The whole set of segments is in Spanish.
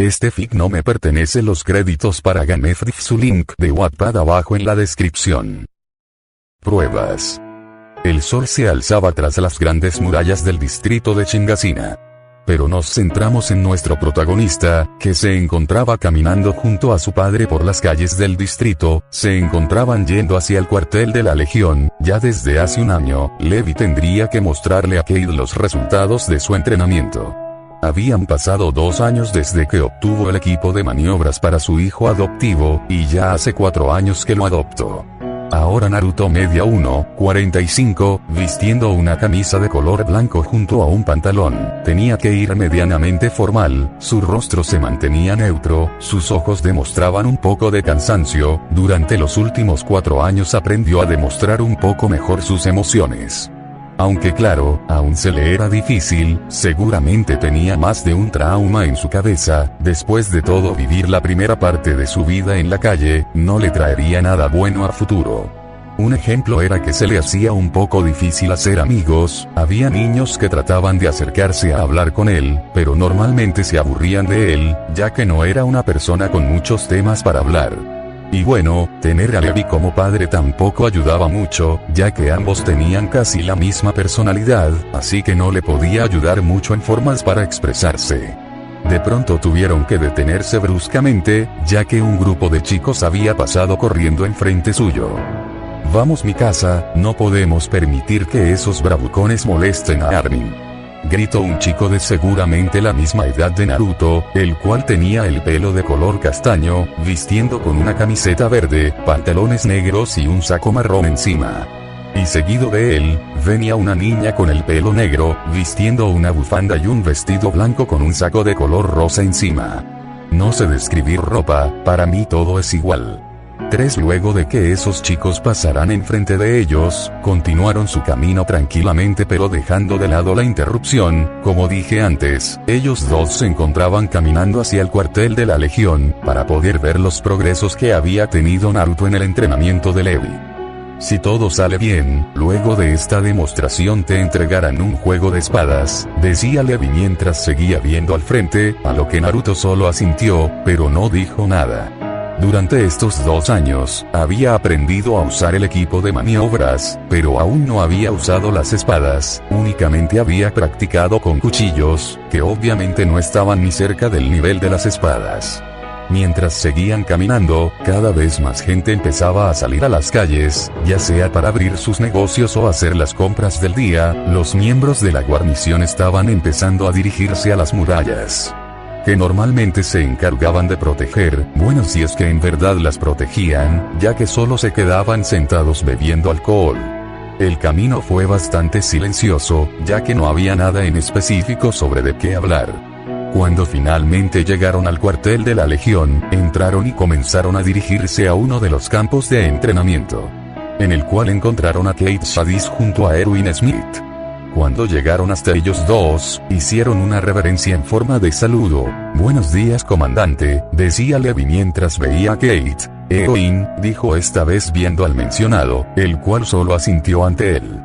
Este fic no me pertenece. Los créditos para Ganefrif, su link de Wattpad abajo en la descripción. Pruebas. El sol se alzaba tras las grandes murallas del distrito de Chingasina. Pero nos centramos en nuestro protagonista, que se encontraba caminando junto a su padre por las calles del distrito. Se encontraban yendo hacia el cuartel de la Legión. Ya desde hace un año, Levi tendría que mostrarle a Cade los resultados de su entrenamiento. Habían pasado 2 años desde que obtuvo el equipo de maniobras para su hijo adoptivo, y ya hace 4 años que lo adoptó. Ahora Naruto medía 1,45, vistiendo una camisa de color blanco junto a un pantalón. Tenía que ir medianamente formal, su rostro se mantenía neutro, sus ojos demostraban un poco de cansancio. Durante los últimos 4 años aprendió a demostrar un poco mejor sus emociones. Aunque claro, aún se le era difícil, seguramente tenía más de un trauma en su cabeza. Después de todo, vivir la primera parte de su vida en la calle, no le traería nada bueno a futuro. Un ejemplo era que se le hacía un poco difícil hacer amigos. Había niños que trataban de acercarse a hablar con él, pero normalmente se aburrían de él, ya que no era una persona con muchos temas para hablar. Y bueno, tener a Levi como padre tampoco ayudaba mucho, ya que ambos tenían casi la misma personalidad, así que no le podía ayudar mucho en formas para expresarse. De pronto tuvieron que detenerse bruscamente, ya que un grupo de chicos había pasado corriendo enfrente suyo. «Vamos mi casa, no podemos permitir que esos bravucones molesten a Armin», gritó un chico de seguramente la misma edad de Naruto, el cual tenía el pelo de color castaño, vistiendo con una camiseta verde, pantalones negros y un saco marrón encima. Y seguido de él, venía una niña con el pelo negro, vistiendo una bufanda y un vestido blanco con un saco de color rosa encima. No sé describir ropa, para mí todo es igual. Luego de que esos chicos pasaran enfrente de ellos, continuaron su camino tranquilamente, pero dejando de lado la interrupción. Como dije antes, ellos dos se encontraban caminando hacia el cuartel de la Legión, para poder ver los progresos que había tenido Naruto en el entrenamiento de Levi. Si todo sale bien, luego de esta demostración te entregarán un juego de espadas, decía Levi mientras seguía viendo al frente, a lo que Naruto solo asintió, pero no dijo nada. Durante estos 2 años, había aprendido a usar el equipo de maniobras, pero aún no había usado las espadas, únicamente había practicado con cuchillos, que obviamente no estaban ni cerca del nivel de las espadas. Mientras seguían caminando, cada vez más gente empezaba a salir a las calles, ya sea para abrir sus negocios o hacer las compras del día. Los miembros de la guarnición estaban empezando a dirigirse a las murallas, que normalmente se encargaban de proteger, bueno, si es que en verdad las protegían, ya que solo se quedaban sentados bebiendo alcohol. El camino fue bastante silencioso, ya que no había nada en específico sobre de qué hablar. Cuando finalmente llegaron al cuartel de la Legión, entraron y comenzaron a dirigirse a uno de los campos de entrenamiento, en el cual encontraron a Cade Shadis junto a Erwin Smith. Cuando llegaron hasta ellos dos, hicieron una reverencia en forma de saludo. «Buenos días, comandante», decía Levi mientras veía a Cade. «Erwin», dijo esta vez viendo al mencionado, el cual solo asintió ante él.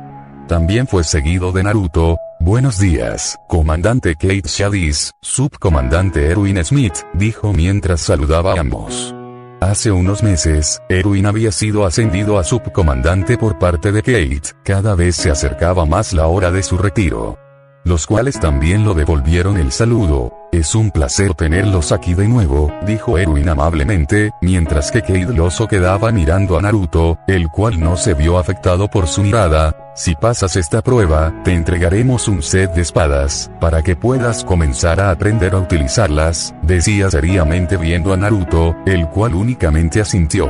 También fue seguido de Naruto. «Buenos días, comandante Cade Shadis», subcomandante Erwin Smith, dijo mientras saludaba a ambos. Hace unos meses, Erwin había sido ascendido a subcomandante por parte de Cade. Cada vez se acercaba más la hora de su retiro, los cuales también lo devolvieron el saludo. «Es un placer tenerlos aquí de nuevo», dijo Erwin amablemente, mientras que Cade Loso quedaba mirando a Naruto, el cual no se vio afectado por su mirada. «Si pasas esta prueba, te entregaremos un set de espadas, para que puedas comenzar a aprender a utilizarlas», decía seriamente viendo a Naruto, el cual únicamente asintió.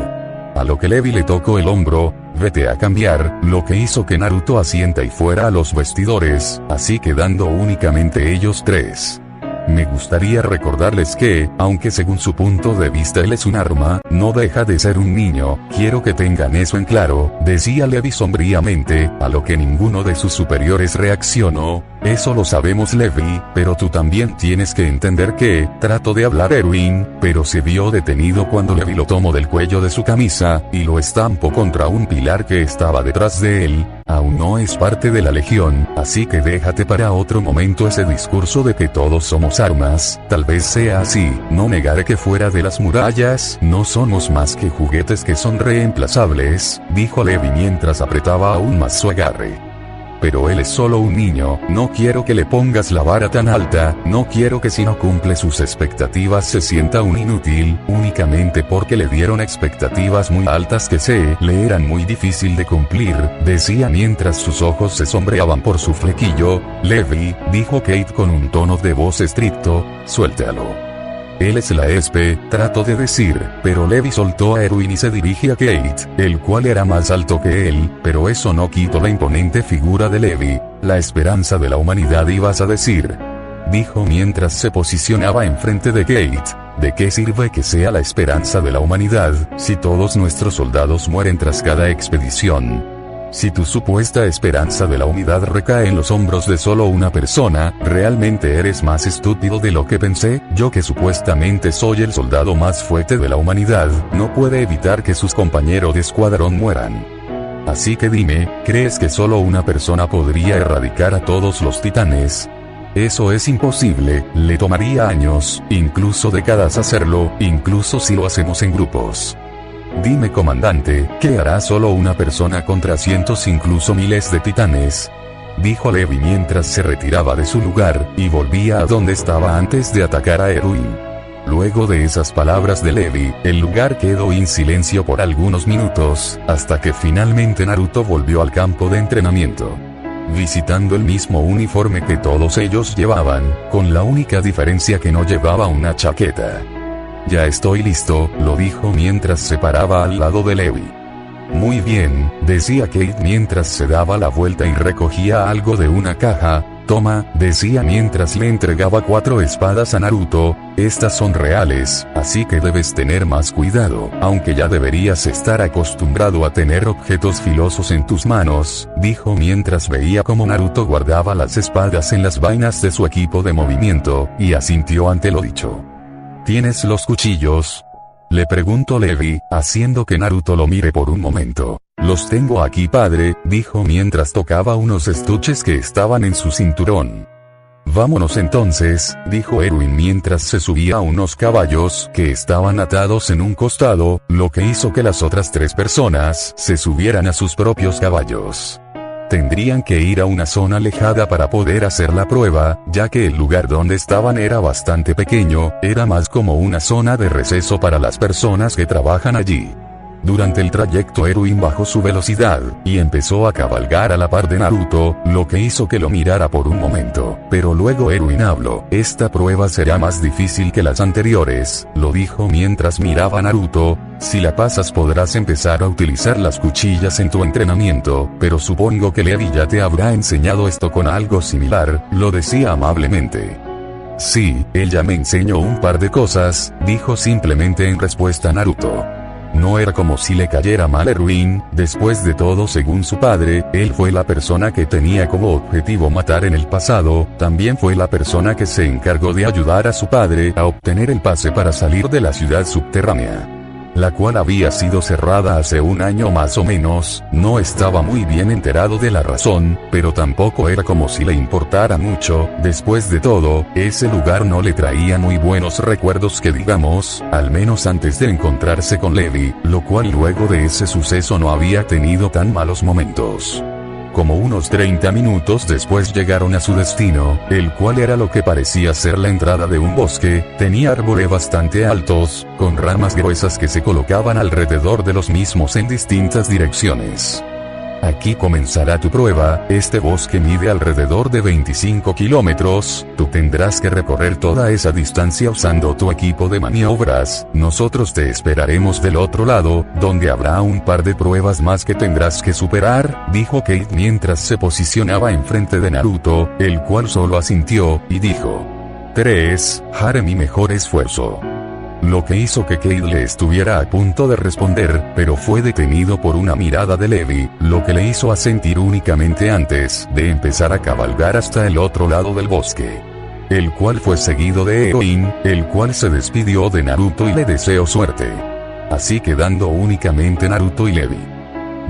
A lo que Levi le tocó el hombro. «Vete a cambiar», lo que hizo que Naruto asienta y fuera a los vestidores, así quedando únicamente ellos tres. Me gustaría recordarles que, aunque según su punto de vista él es un arma, no deja de ser un niño. Quiero que tengan eso en claro, decía Levi sombríamente, a lo que ninguno de sus superiores reaccionó. Eso lo sabemos, Levi, pero tú también tienes que entender que, trató de hablar Erwin, pero se vio detenido cuando Levi lo tomó del cuello de su camisa, y lo estampó contra un pilar que estaba detrás de él. Aún no es parte de la Legión, así que déjate para otro momento ese discurso de que todos somos armas, tal vez sea así, no negaré que fuera de las murallas, no somos más que juguetes que son reemplazables, dijo Levi mientras apretaba aún más su agarre. Pero él es solo un niño, no quiero que le pongas la vara tan alta, no quiero que si no cumple sus expectativas se sienta un inútil, únicamente porque le dieron expectativas muy altas que le eran muy difícil de cumplir, decía mientras sus ojos se sombreaban por su flequillo. Levi, dijo Kate con un tono de voz estricto, suéltalo. Él es la trató de decir, pero Levi soltó a Erwin y se dirige a Kate, el cual era más alto que él, pero eso no quitó la imponente figura de Levi. La esperanza de la humanidad ibas a decir, dijo mientras se posicionaba enfrente de Kate. ¿De qué sirve que sea la esperanza de la humanidad, si todos nuestros soldados mueren tras cada expedición? Si tu supuesta esperanza de la unidad recae en los hombros de solo una persona, realmente eres más estúpido de lo que pensé. Yo, que supuestamente soy el soldado más fuerte de la humanidad, no puede evitar que sus compañeros de escuadrón mueran. Así que dime, ¿crees que solo una persona podría erradicar a todos los titanes? Eso es imposible, le tomaría años, incluso décadas hacerlo, incluso si lo hacemos en grupos. Dime, comandante, ¿qué hará solo una persona contra cientos, incluso miles de titanes? Dijo Levi mientras se retiraba de su lugar, y volvía a donde estaba antes de atacar a Erwin. Luego de esas palabras de Levi, el lugar quedó en silencio por algunos minutos, hasta que finalmente Naruto volvió al campo de entrenamiento. Visitando el mismo uniforme que todos ellos llevaban, con la única diferencia que no llevaba una chaqueta. Ya estoy listo, lo dijo mientras se paraba al lado de Levi. Muy bien, decía Kate mientras se daba la vuelta y recogía algo de una caja. Toma, decía mientras le entregaba 4 espadas a Naruto, estas son reales, así que debes tener más cuidado, aunque ya deberías estar acostumbrado a tener objetos filosos en tus manos, dijo mientras veía cómo Naruto guardaba las espadas en las vainas de su equipo de movimiento, y asintió ante lo dicho. ¿Tienes los cuchillos?, le preguntó Levi, haciendo que Naruto lo mire por un momento. Los tengo aquí, padre, dijo mientras tocaba unos estuches que estaban en su cinturón. Vámonos entonces, dijo Erwin mientras se subía a unos caballos que estaban atados en un costado, lo que hizo que las otras 3 personas se subieran a sus propios caballos. Tendrían que ir a una zona alejada para poder hacer la prueba, ya que el lugar donde estaban era bastante pequeño, era más como una zona de receso para las personas que trabajan allí. Durante el trayecto Erwin bajó su velocidad, y empezó a cabalgar a la par de Naruto, lo que hizo que lo mirara por un momento, pero luego Erwin habló. Esta prueba será más difícil que las anteriores, lo dijo mientras miraba a Naruto. Si la pasas podrás empezar a utilizar las cuchillas en tu entrenamiento, pero supongo que Levi ya te habrá enseñado esto con algo similar, lo decía amablemente. Sí, él ya me enseñó un par de cosas, dijo simplemente en respuesta a Naruto. No era como si le cayera mal Erwin, después de todo, según su padre, él fue la persona que tenía como objetivo matar en el pasado, también fue la persona que se encargó de ayudar a su padre a obtener el pase para salir de la ciudad subterránea, la cual había sido cerrada hace un año más o menos. No estaba muy bien enterado de la razón, pero tampoco era como si le importara mucho. Después de todo, ese lugar no le traía muy buenos recuerdos que digamos, al menos antes de encontrarse con Levi, lo cual luego de ese suceso no había tenido tan malos momentos. Como unos 30 minutos después llegaron a su destino, el cual era lo que parecía ser la entrada de un bosque. Tenía árboles bastante altos, con ramas gruesas que se colocaban alrededor de los mismos en distintas direcciones. Aquí comenzará tu prueba. Este bosque mide alrededor de 25 kilómetros, tú tendrás que recorrer toda esa distancia usando tu equipo de maniobras. Nosotros te esperaremos del otro lado, donde habrá un par de pruebas más que tendrás que superar, dijo Kate mientras se posicionaba enfrente de Naruto, el cual solo asintió, y dijo: 3, haré mi mejor esfuerzo. lo que hizo que Cade le estuviera a punto de responder, pero fue detenido por una mirada de Levi, lo que le hizo asentir únicamente antes de empezar a cabalgar hasta el otro lado del bosque. El cual fue seguido de Eoin, el cual se despidió de Naruto y le deseó suerte. Así quedando únicamente Naruto y Levi.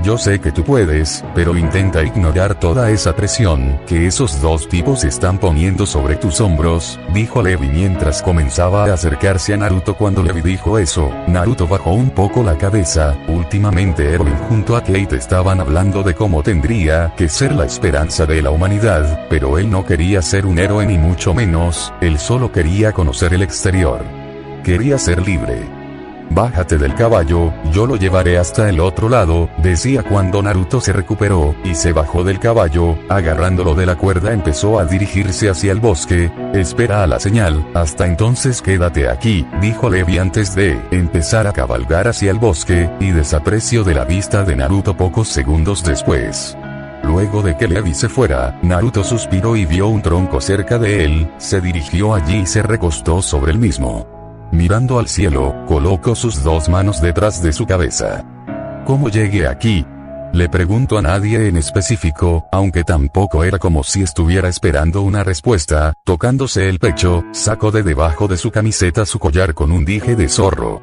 Yo sé que tú puedes, pero intenta ignorar toda esa presión que esos dos tipos están poniendo sobre tus hombros, dijo Levi mientras comenzaba a acercarse a Naruto. Cuando Levi dijo eso, Naruto bajó un poco la cabeza. Últimamente Erwin junto a Kate estaban hablando de cómo tendría que ser la esperanza de la humanidad, pero él no quería ser un héroe ni mucho menos, él solo quería conocer el exterior. Quería ser libre. Bájate del caballo, yo lo llevaré hasta el otro lado, decía cuando Naruto se recuperó, y se bajó del caballo, agarrándolo de la cuerda empezó a dirigirse hacia el bosque. Espera a la señal, hasta entonces quédate aquí, dijo Levi antes de empezar a cabalgar hacia el bosque, y desapareció de la vista de Naruto pocos segundos después. Luego de que Levi se fuera, Naruto suspiró y vio un tronco cerca de él, se dirigió allí y se recostó sobre el mismo. Mirando al cielo, colocó sus dos manos detrás de su cabeza. ¿Cómo llegué aquí? Le preguntó a nadie en específico, aunque tampoco era como si estuviera esperando una respuesta. Tocándose el pecho, sacó de debajo de su camiseta su collar con un dije de zorro.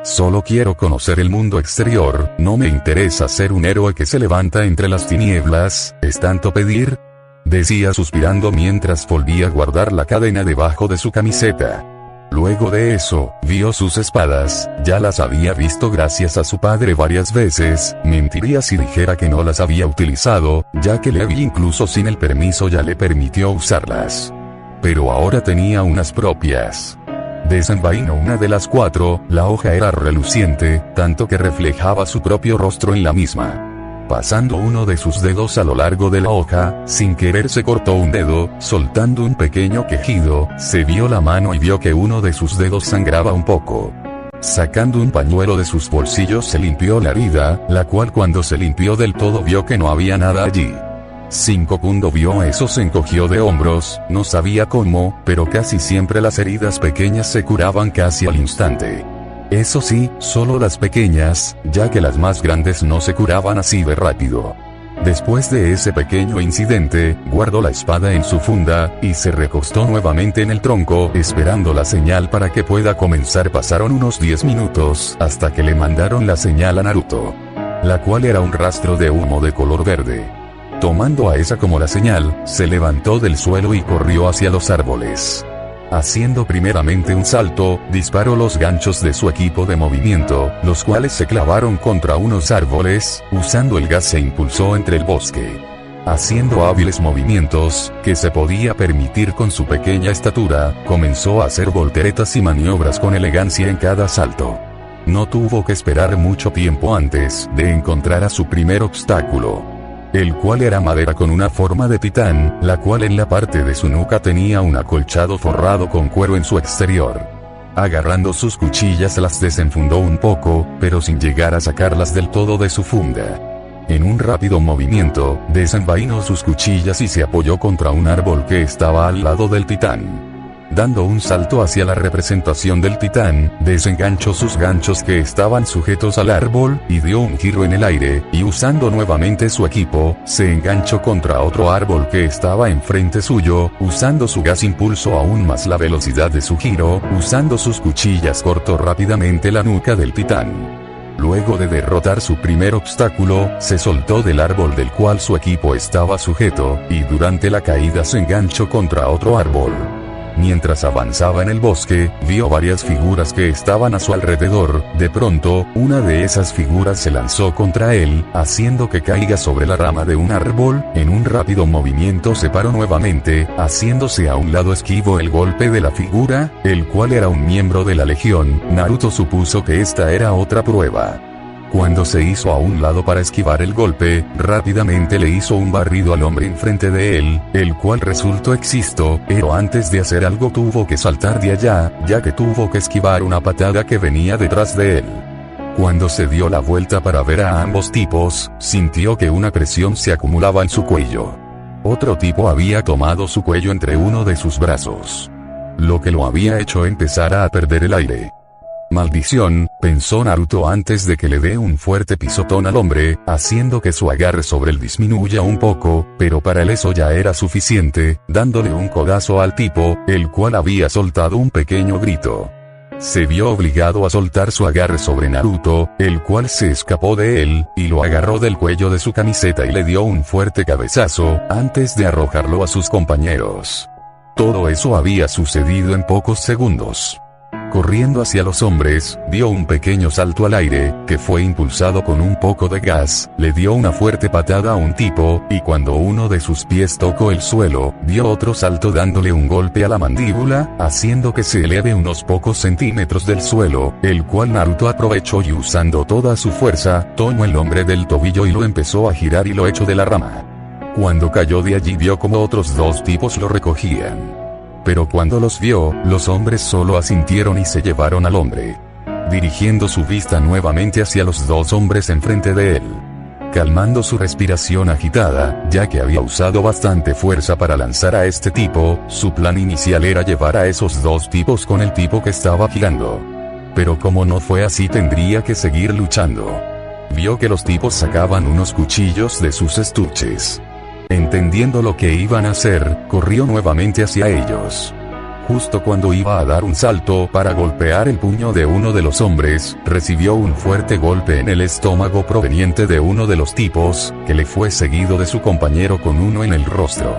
Solo quiero conocer el mundo exterior, no me interesa ser un héroe que se levanta entre las tinieblas, ¿es tanto pedir? Decía suspirando mientras volvía a guardar la cadena debajo de su camiseta. Luego de eso, vio sus espadas, ya las había visto gracias a su padre varias veces, mentiría si dijera que no las había utilizado, ya que Levi incluso sin el permiso ya le permitió usarlas. Pero ahora tenía unas propias. Desenvainó una de las cuatro, la hoja era reluciente, tanto que reflejaba su propio rostro en la misma. Pasando uno de sus dedos a lo largo de la hoja, sin querer se cortó un dedo, soltando un pequeño quejido, se vio la mano y vio que uno de sus dedos sangraba un poco. Sacando un pañuelo de sus bolsillos se limpió la herida, la cual cuando se limpió del todo vio que no había nada allí. Cuando vio eso se encogió de hombros, no sabía cómo, pero casi siempre las heridas pequeñas se curaban casi al instante. Eso sí, solo las pequeñas, ya que las más grandes no se curaban así de rápido. Después de ese pequeño incidente, guardó la espada en su funda, y se recostó nuevamente en el tronco, esperando la señal para que pueda comenzar. Pasaron unos 10 minutos, hasta que le mandaron la señal a Naruto. La cual era un rastro de humo de color verde. Tomando a esa como la señal, se levantó del suelo y corrió hacia los árboles. Haciendo primeramente un salto, disparó los ganchos de su equipo de movimiento, los cuales se clavaron contra unos árboles, usando el gas se impulsó entre el bosque. Haciendo hábiles movimientos, que se podía permitir con su pequeña estatura, comenzó a hacer volteretas y maniobras con elegancia en cada salto. No tuvo que esperar mucho tiempo antes de encontrar a su primer obstáculo. El cual era madera con una forma de titán, la cual en la parte de su nuca tenía un acolchado forrado con cuero en su exterior. Agarrando sus cuchillas las desenfundó un poco, pero sin llegar a sacarlas del todo de su funda. En un rápido movimiento, desenvainó sus cuchillas y se apoyó contra un árbol que estaba al lado del titán. Dando un salto hacia la representación del titán, desenganchó sus ganchos que estaban sujetos al árbol, y dio un giro en el aire, y usando nuevamente su equipo, se enganchó contra otro árbol que estaba enfrente suyo, usando su gas impulsó aún más la velocidad de su giro, usando sus cuchillas cortó rápidamente la nuca del titán. Luego de derrotar su primer obstáculo, se soltó del árbol del cual su equipo estaba sujeto, y durante la caída se enganchó contra otro árbol. Mientras avanzaba en el bosque, vio varias figuras que estaban a su alrededor. De pronto, una de esas figuras se lanzó contra él, haciendo que caiga sobre la rama de un árbol. En un rápido movimiento se paró nuevamente, haciéndose a un lado esquivo el golpe de la figura, el cual era un miembro de la legión. Naruto supuso que esta era otra prueba. Cuando se hizo a un lado para esquivar el golpe, rápidamente le hizo un barrido al hombre enfrente de él, el cual resultó exhisto, pero antes de hacer algo tuvo que saltar de allá, ya que tuvo que esquivar una patada que venía detrás de él. Cuando se dio la vuelta para ver a ambos tipos, sintió que una presión se acumulaba en su cuello. Otro tipo había tomado su cuello entre uno de sus brazos, lo que lo había hecho empezar a perder el aire. Maldición, pensó Naruto antes de que le dé un fuerte pisotón al hombre, haciendo que su agarre sobre él disminuya un poco, pero para él eso ya era suficiente, dándole un codazo al tipo, el cual había soltado un pequeño grito. Se vio obligado a soltar su agarre sobre Naruto, el cual se escapó de él, y lo agarró del cuello de su camiseta y le dio un fuerte cabezazo, antes de arrojarlo a sus compañeros. Todo eso había sucedido en pocos segundos. Corriendo hacia los hombres, dio un pequeño salto al aire, que fue impulsado con un poco de gas, le dio una fuerte patada a un tipo, y cuando uno de sus pies tocó el suelo, dio otro salto dándole un golpe a la mandíbula, haciendo que se eleve unos pocos centímetros del suelo, el cual Naruto aprovechó y usando toda su fuerza, tomó el hombre del tobillo y lo empezó a girar y lo echó de la rama. Cuando cayó de allí vio como otros dos tipos lo recogían. Pero cuando los vio, los hombres solo asintieron y se llevaron al hombre. Dirigiendo su vista nuevamente hacia los dos hombres enfrente de él. Calmando su respiración agitada, ya que había usado bastante fuerza para lanzar a este tipo, su plan inicial era llevar a esos dos tipos con el tipo que estaba girando. Pero como no fue así tendría que seguir luchando. Vio que los tipos sacaban unos cuchillos de sus estuches. Entendiendo lo que iban a hacer, corrió nuevamente hacia ellos. Justo cuando iba a dar un salto para golpear el puño de uno de los hombres, recibió un fuerte golpe en el estómago proveniente de uno de los tipos, que le fue seguido de su compañero con uno en el rostro.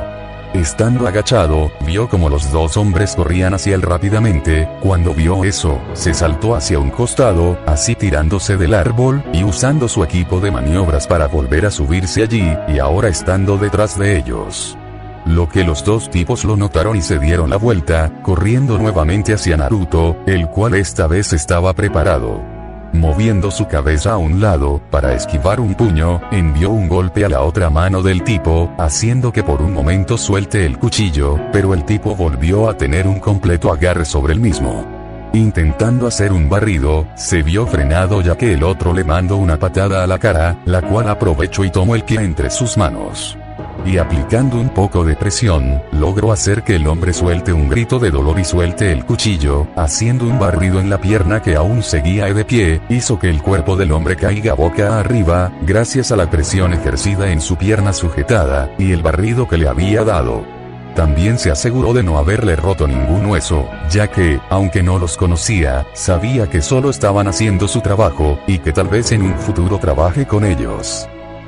Estando agachado, vio como los dos hombres corrían hacia él rápidamente. Cuando vio eso, se saltó hacia un costado, así tirándose del árbol, y usando su equipo de maniobras para volver a subirse allí, y ahora estando detrás de ellos. Lo que los dos tipos lo notaron y se dieron la vuelta, corriendo nuevamente hacia Naruto, el cual esta vez estaba preparado. Moviendo su cabeza a un lado, para esquivar un puño, envió un golpe a la otra mano del tipo, haciendo que por un momento suelte el cuchillo, pero el tipo volvió a tener un completo agarre sobre el mismo. Intentando hacer un barrido, se vio frenado ya que el otro le mandó una patada a la cara, la cual aprovechó y tomó el ki entre sus manos. Y aplicando un poco de presión, logró hacer que el hombre suelte un grito de dolor y suelte el cuchillo, haciendo un barrido en la pierna que aún seguía de pie, hizo que el cuerpo del hombre caiga boca arriba, gracias a la presión ejercida en su pierna sujetada, y el barrido que le había dado. También se aseguró de no haberle roto ningún hueso, ya que, aunque no los conocía, sabía que solo estaban haciendo su trabajo, y que tal vez en un futuro trabaje con ellos.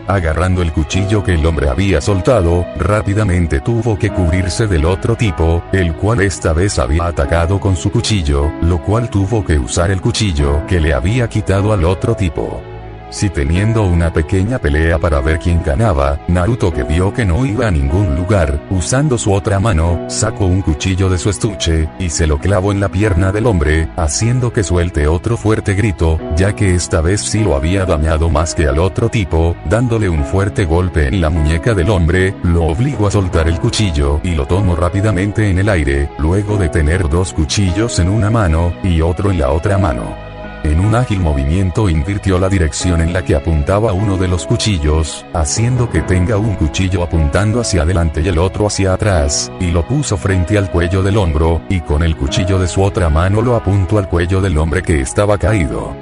Agarrando el cuchillo que el hombre había soltado, rápidamente tuvo que cubrirse del otro tipo, el cual esta vez había atacado con su cuchillo, lo cual tuvo que usar el cuchillo que le había quitado al otro tipo. Si teniendo una pequeña pelea para ver quién ganaba, Naruto, que vio que no iba a ningún lugar, usando su otra mano, sacó un cuchillo de su estuche, y se lo clavó en la pierna del hombre, haciendo que suelte otro fuerte grito, ya que esta vez sí lo había dañado más que al otro tipo, dándole un fuerte golpe en la muñeca del hombre, lo obligó a soltar el cuchillo y lo tomó rápidamente en el aire, luego de tener dos cuchillos en una mano, y otro en la otra mano. En un ágil movimiento invirtió la dirección en la que apuntaba uno de los cuchillos, haciendo que tenga un cuchillo apuntando hacia adelante y el otro hacia atrás, y lo puso frente al cuello del hombro, y con el cuchillo de su otra mano lo apuntó al cuello del hombre que estaba caído.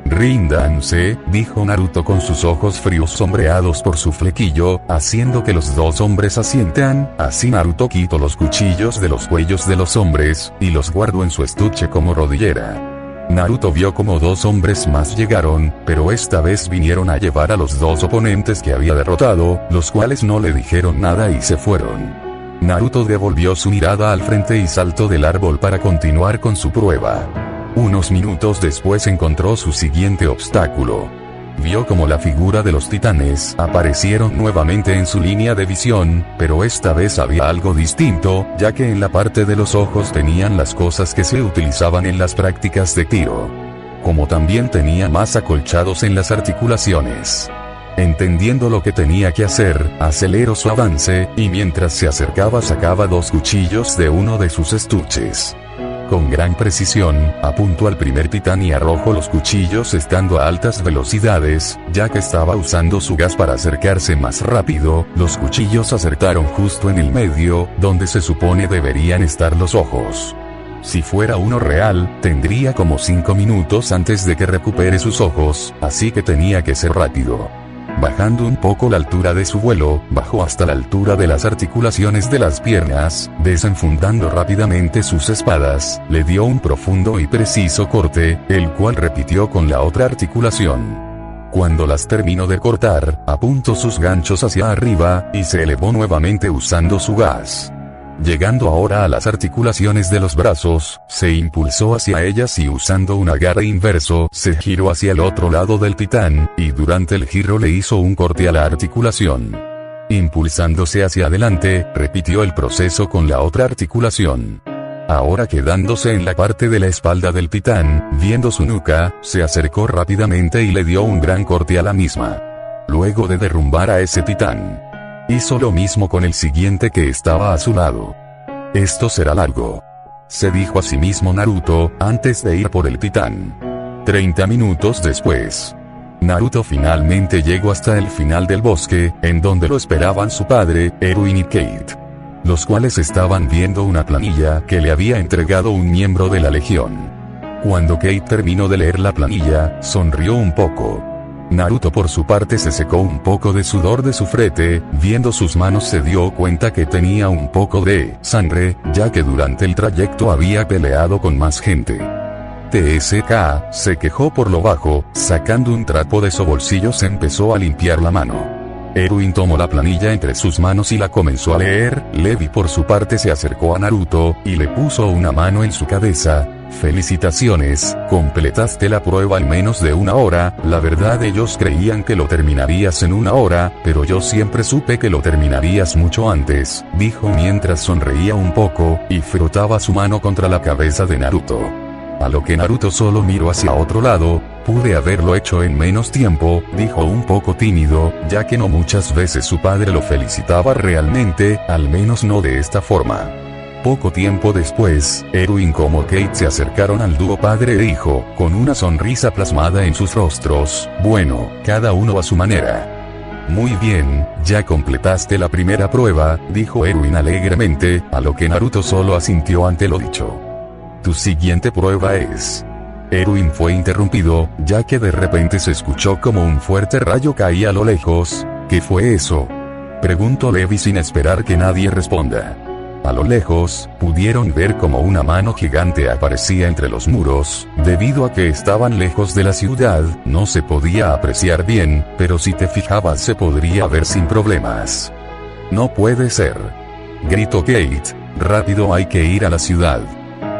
«Ríndanse», dijo Naruto con sus ojos fríos sombreados por su flequillo, haciendo que los dos hombres asientan. Así Naruto quitó los cuchillos de los cuellos de los hombres, y los guardó en su estuche como rodillera. Naruto vio como dos hombres más llegaron, pero esta vez vinieron a llevar a los dos oponentes que había derrotado, los cuales no le dijeron nada y se fueron. Naruto devolvió su mirada al frente y saltó del árbol para continuar con su prueba. Unos minutos después encontró su siguiente obstáculo. Vio como la figura de los titanes aparecieron nuevamente en su línea de visión, pero esta vez había algo distinto, ya que en la parte de los ojos tenían las cosas que se utilizaban en las prácticas de tiro. Como también tenía más acolchados en las articulaciones. Entendiendo lo que tenía que hacer, aceleró su avance, y mientras se acercaba sacaba dos cuchillos de uno de sus estuches. Con gran precisión, apuntó al primer titán y arrojó los cuchillos estando a altas velocidades, ya que estaba usando su gas para acercarse más rápido. Los cuchillos acertaron justo en el medio, donde se supone deberían estar los ojos. si fuera uno real, tendría como 5 minutos antes de que recupere sus ojos, así que tenía que ser rápido. Bajando un poco la altura de su vuelo, bajó hasta la altura de las articulaciones de las piernas, desenfundando rápidamente sus espadas, le dio un profundo y preciso corte, el cual repitió con la otra articulación. Cuando las terminó de cortar, apuntó sus ganchos hacia arriba, y se elevó nuevamente usando su gas. Llegando ahora a las articulaciones de los brazos, se impulsó hacia ellas y usando un agarre inverso, se giró hacia el otro lado del titán, y durante el giro le hizo un corte a la articulación. Impulsándose hacia adelante, repitió el proceso con la otra articulación. Ahora quedándose en la parte de la espalda del titán, viendo su nuca, se acercó rápidamente y le dio un gran corte a la misma. Luego de derrumbar a ese titán, hizo lo mismo con el siguiente que estaba a su lado. Esto será largo, se dijo a sí mismo Naruto, antes de ir por el titán. 30 minutos después, Naruto finalmente llegó hasta el final del bosque, en donde lo esperaban su padre, Erwin y Kate, los cuales estaban viendo una planilla que le había entregado un miembro de la Legión. Cuando Kate terminó de leer la planilla, sonrió un poco. Naruto por su parte se secó un poco de sudor de su frente, viendo sus manos se dio cuenta que tenía un poco de sangre, ya que durante el trayecto había peleado con más gente. TSK, se quejó por lo bajo, sacando un trapo de su bolsillo se empezó a limpiar la mano. Erwin tomó la planilla entre sus manos y la comenzó a leer. Levi por su parte se acercó a Naruto, y le puso una mano en su cabeza. Felicitaciones, completaste la prueba en menos de 1 hora, la verdad ellos creían que lo terminarías en 1 hora, pero yo siempre supe que lo terminarías mucho antes, dijo mientras sonreía un poco, y frotaba su mano contra la cabeza de Naruto. A lo que Naruto solo miró hacia otro lado. Pude haberlo hecho en menos tiempo, dijo un poco tímido, ya que no muchas veces su padre lo felicitaba realmente, al menos no de esta forma. Poco tiempo después, Erwin como Kate se acercaron al dúo padre e hijo, con una sonrisa plasmada en sus rostros. Bueno, cada uno a su manera. Muy bien, ya completaste la primera prueba, dijo Erwin alegremente, a lo que Naruto solo asintió ante lo dicho. Tu siguiente prueba es... Erwin fue interrumpido, ya que de repente se escuchó como un fuerte rayo caía a lo lejos. ¿Qué fue eso?, preguntó Levi sin esperar que nadie responda. A lo lejos, pudieron ver como una mano gigante aparecía entre los muros. Debido a que estaban lejos de la ciudad, no se podía apreciar bien, pero si te fijabas se podría ver sin problemas. No puede ser, gritó Kate. Rápido, hay que ir a la ciudad,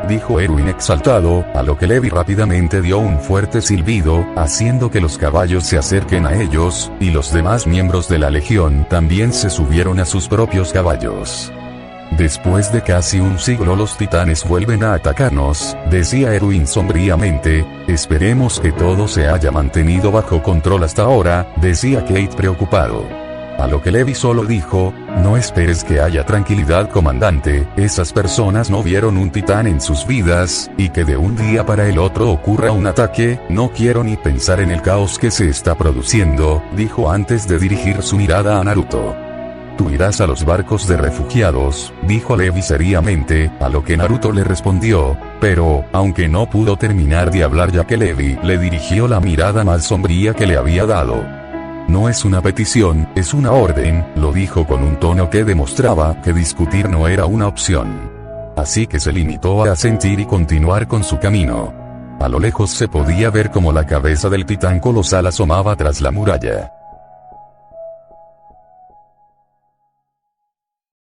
dijo Erwin exaltado, a lo que Levi rápidamente dio un fuerte silbido, haciendo que los caballos se acerquen a ellos, y los demás miembros de la Legión también se subieron a sus propios caballos. Después de casi un siglo los titanes vuelven a atacarnos, decía Erwin sombríamente. Esperemos que todo se haya mantenido bajo control hasta ahora, decía Kate preocupado. A lo que Levi solo dijo, no esperes que haya tranquilidad comandante, esas personas no vieron un titán en sus vidas, y que de un día para el otro ocurra un ataque, no quiero ni pensar en el caos que se está produciendo, dijo antes de dirigir su mirada a Naruto. Tú irás a los barcos de refugiados, dijo Levi seriamente, a lo que Naruto le respondió, pero, aunque no pudo terminar de hablar ya que Levi le dirigió la mirada más sombría que le había dado. No es una petición, es una orden, lo dijo con un tono que demostraba que discutir no era una opción. Así que se limitó a asentir y continuar con su camino. A lo lejos se podía ver como la cabeza del titán colosal asomaba tras la muralla.